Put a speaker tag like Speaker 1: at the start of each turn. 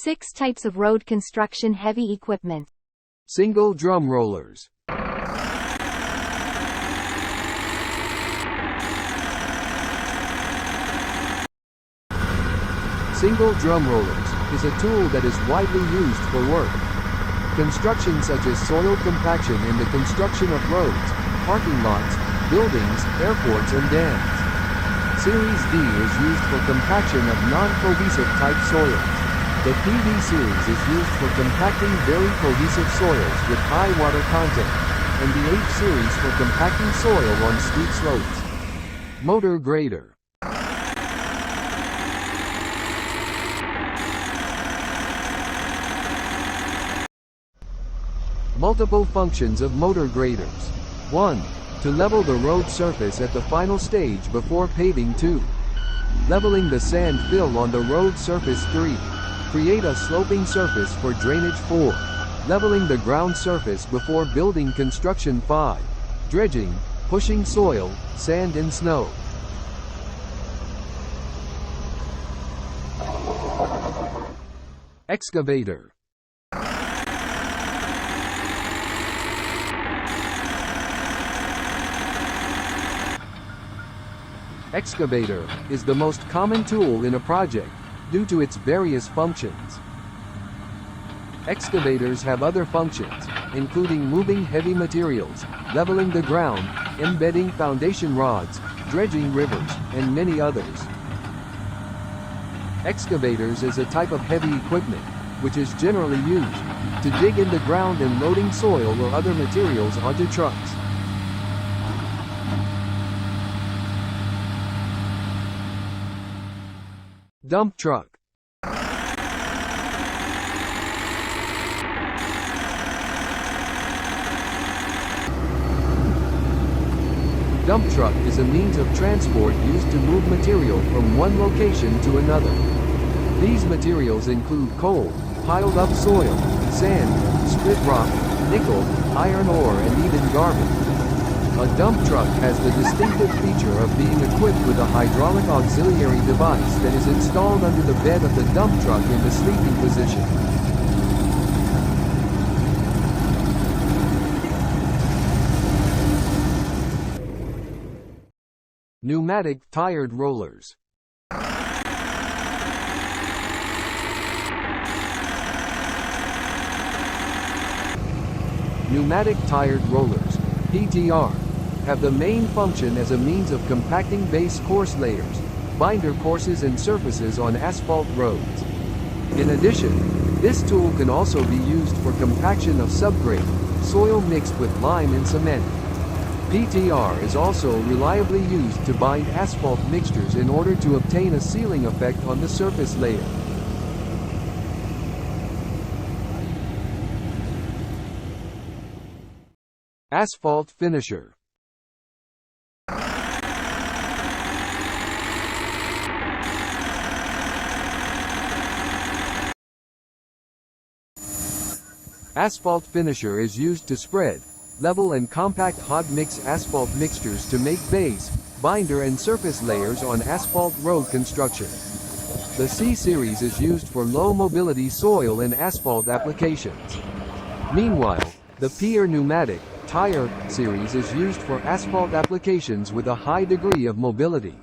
Speaker 1: 6 types of road construction heavy equipment.
Speaker 2: Single drum rollers. Single drum rollers is a tool that is widely used for work. Construction such as soil compaction in the construction of roads, parking lots, buildings, airports and dams. Series D is used for compaction of non-cohesive type soils. The PV series is used for compacting very cohesive soils with high water content, and the H series for compacting soil on steep slopes. Motor grader. Multiple functions of motor graders. 1. To level the road surface at the final stage before paving. 2. Leveling the sand fill on the road surface. 3. Create a sloping surface for drainage. 4. Leveling the ground surface before building construction. 5. Dredging, pushing soil, sand and snow. Excavator. Excavator is the most common tool in a project, due to its various functions. Excavators have other functions, including moving heavy materials, leveling the ground, embedding foundation rods, dredging rivers, and many others. Excavators is a type of heavy equipment, which is generally used to dig in the ground and loading soil or other materials onto trucks. Dump truck. Dump truck is a means of transport used to move material from one location to another. These materials include coal, piled up soil, sand, split rock, nickel, iron ore and even garbage. A dump truck has the distinctive feature of being equipped with a hydraulic auxiliary device that is installed under the bed of the dump truck in the sleeping position. Pneumatic tired rollers. Pneumatic tired rollers, PTR, have the main function as a means of compacting base course layers, binder courses and surfaces on asphalt roads. In addition, this tool can also be used for compaction of subgrade, soil mixed with lime and cement. PTR is also reliably used to bind asphalt mixtures in order to obtain a sealing effect on the surface layer. Asphalt Finisher. Asphalt Finisher is used to spread, level and compact hot mix asphalt mixtures to make base, binder and surface layers on asphalt road construction. The C series is used for low mobility soil and asphalt applications. Meanwhile, the P or pneumatic tire series is used for asphalt applications with a high degree of mobility.